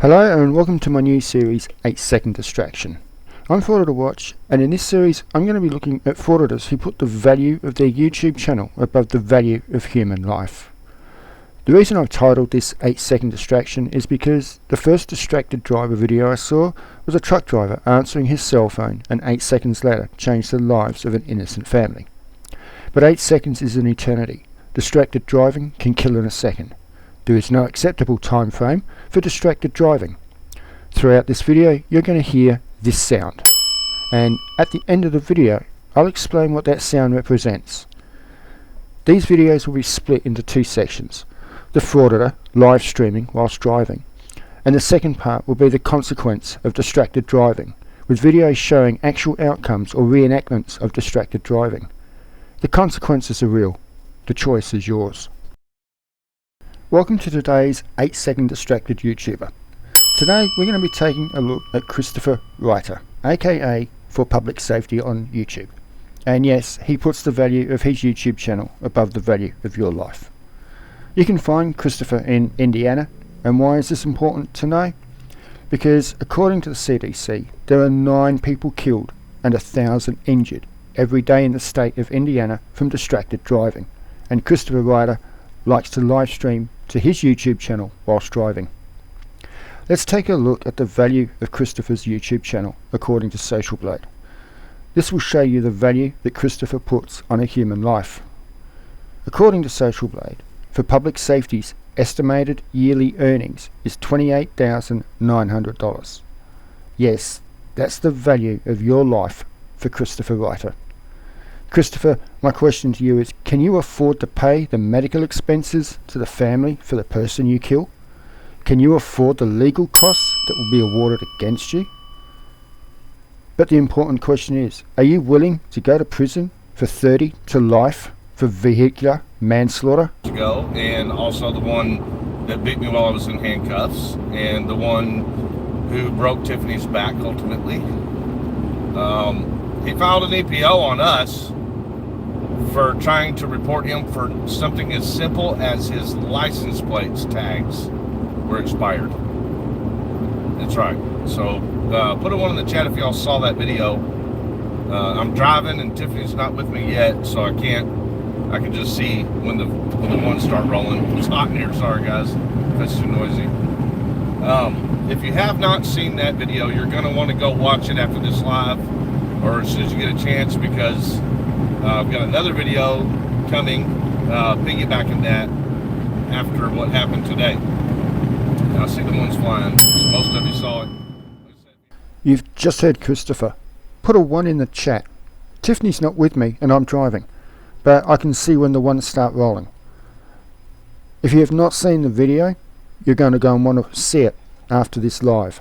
Hello and welcome to my new series 8-Second Distraction. I'm Florida Watch, and in this series I'm going to be looking at frauditors who put the value of their YouTube channel above the value of human life. The reason I've titled this 8-Second Distraction is because the first distracted driver video I saw was a truck driver answering his cell phone, and 8 seconds later changed the lives of an innocent family. But 8 seconds is an eternity. Distracted driving can kill in a second. There is no acceptable time frame for distracted driving. Throughout this video you're going to hear this sound, and at the end of the video I'll explain what that sound represents. These videos will be split into two sections: the frauditor live streaming whilst driving, and the second part will be the consequence of distracted driving, with videos showing actual outcomes or reenactments of distracted driving. The consequences are real. The choice is yours. Welcome to today's 8-Second Distracted YouTuber. Today we're going to be taking a look at Christopher Writer, aka For Public Safety on YouTube. And yes, he puts the value of his YouTube channel above the value of your life. You can find Christopher in Indiana, and why is this important to know? Because according to the CDC, there are 9 people killed and 1,000 injured every day in the state of Indiana from distracted driving, and Christopher Writer likes to live stream to his YouTube channel whilst driving. Let's take a look at the value of Christopher's YouTube channel according to Social Blade. This will show you the value that Christopher puts on a human life. According to Social Blade, For Public Safety's estimated yearly earnings is $28,900. Yes, that's the value of your life for Christopher Writer. Christopher, my question to you is, can you afford to pay the medical expenses to the family for the person you kill? Can you afford the legal costs that will be awarded against you? But the important question is, are you willing to go to prison for 30 to life for vehicular manslaughter? And also the one that beat me while I was in handcuffs, and the one who broke Tiffany's back ultimately. He filed an EPO on us for trying to report him for something as simple as his license plates tags were expired. That's right. So put a one in the chat if y'all saw that video. I'm driving and Tiffany's not with me yet, so I can just see when the ones start rolling. It's hot in here, sorry guys if that's too noisy. If you have not seen that video, you're going to want to go watch it after this live, or as soon as you get a chance, because I've got another video coming piggybacking that after what happened today. I see the ones flying, so most of you saw it. You've just heard Christopher. Put a 1 in the chat. Tiffany's not with me and I'm driving, but I can see when the ones start rolling. If you have not seen the video, you're going to go and want to see it after this live.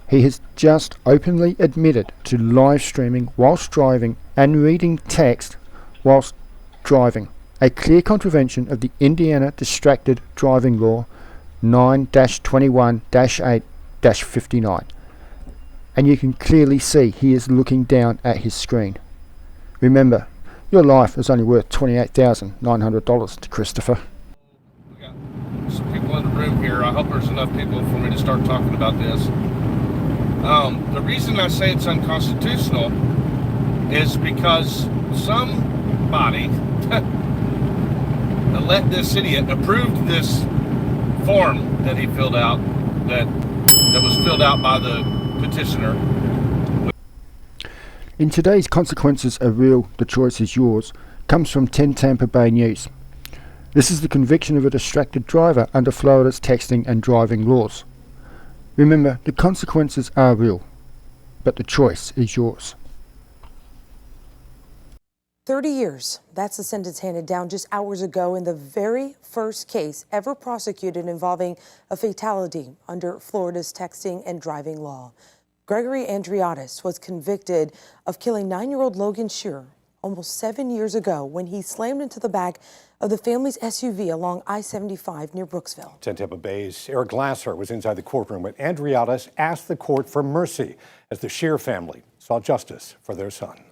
He has just openly admitted to live streaming whilst driving and reading text whilst driving, a clear contravention of the Indiana Distracted Driving Law 9-21-8-59. And you can clearly see he is looking down at his screen. Remember, your life is only worth $28,900 to Christopher. We got some people in the room here. I hope there's enough people for me to start talking about this. The reason I say it's unconstitutional is because somebody let this idiot approved this form that he filled out, that was filled out by the petitioner. In today's Consequences Are Real, The Choice Is Yours, comes from 10 Tampa Bay News. This is the conviction of a distracted driver under Florida's texting and driving laws. Remember, the consequences are real, but the choice is yours. 30 years. That's the sentence handed down just hours ago in the very first case ever prosecuted involving a fatality under Florida's texting and driving law. Gregory Andreatis was convicted of killing 9-year-old Logan Shearer almost 7 years ago when he slammed into the back of the family's SUV along I-75 near Brooksville. 10 Tampa Bay's Eric Glasser was inside the courtroom when Andreatis asked the court for mercy as the Shearer family sought justice for their son.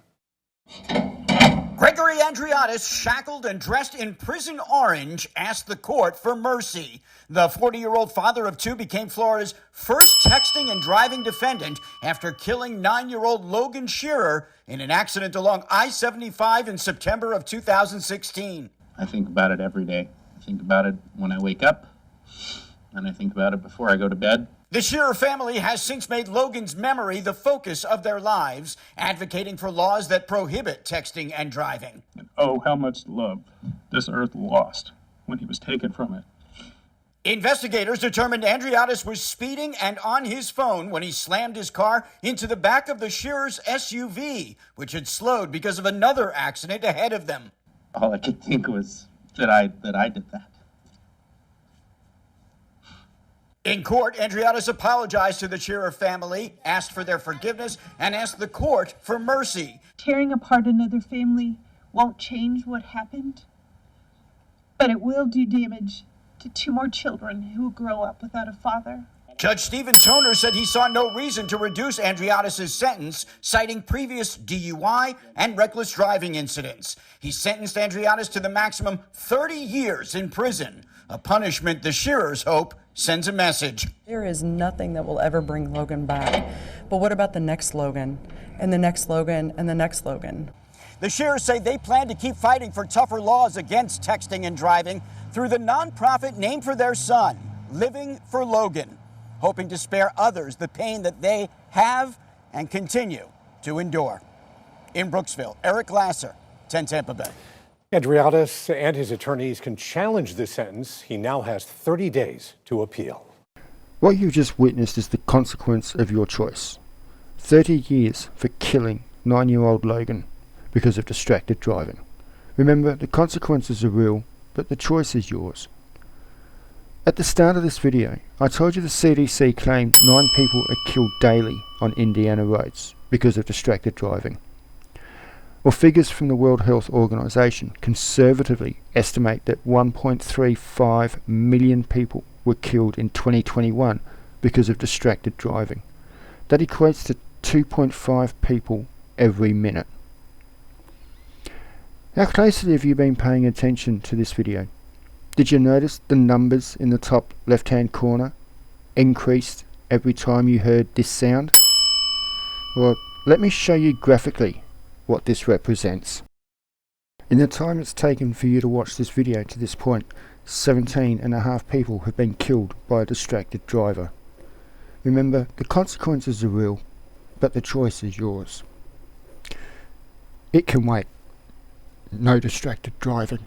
Gregory Andreatis, shackled and dressed in prison orange, asked the court for mercy. The 40-year-old father of two became Florida's first texting and driving defendant after killing 9-year-old Logan Shearer in an accident along I-75 in September of 2016. I think about it every day. I think about it when I wake up, and I think about it before I go to bed. The Shearer family has since made Logan's memory the focus of their lives, advocating for laws that prohibit texting and driving. And oh, how much love this earth lost when he was taken from it. Investigators determined Andreatis was speeding and on his phone when he slammed his car into the back of the Shearer's SUV, which had slowed because of another accident ahead of them. All I could think was that I did that. In court, Andreatis apologized to the Shearer family, asked for their forgiveness, and asked the court for mercy. Tearing apart another family won't change what happened, but it will do damage to 2 more children who will grow up without a father. Judge Stephen Toner said he saw no reason to reduce Andreatis' sentence, citing previous DUI and reckless driving incidents. He sentenced Andreatis to the maximum 30 years in prison, a punishment the Shearers hope sends a message. There is nothing that will ever bring Logan back. But what about the next Logan, and the next Logan, and the next Logan? The Shearers say they plan to keep fighting for tougher laws against texting and driving through the nonprofit named for their son, Living for Logan, hoping to spare others the pain that they have and continue to endure. In Brooksville, Eric Lasser, 10 Tampa Bay. Andreatis and his attorneys can challenge this sentence. He now has 30 days to appeal. What you've just witnessed is the consequence of your choice. 30 years for killing 9-year-old Logan because of distracted driving. Remember, the consequences are real, but the choice is yours. At the start of this video, I told you the CDC claimed 9 people are killed daily on Indiana roads because of distracted driving. Well, figures from the World Health Organization conservatively estimate that 1.35 million people were killed in 2021 because of distracted driving. That equates to 2.5 people every minute. How closely have you been paying attention to this video? Did you notice the numbers in the top left-hand corner increased every time you heard this sound? Well, let me show you graphically what this represents. In the time it's taken for you to watch this video to this point, 17.5 people have been killed by a distracted driver. Remember, the consequences are real, but the choice is yours. It can wait. No distracted driving.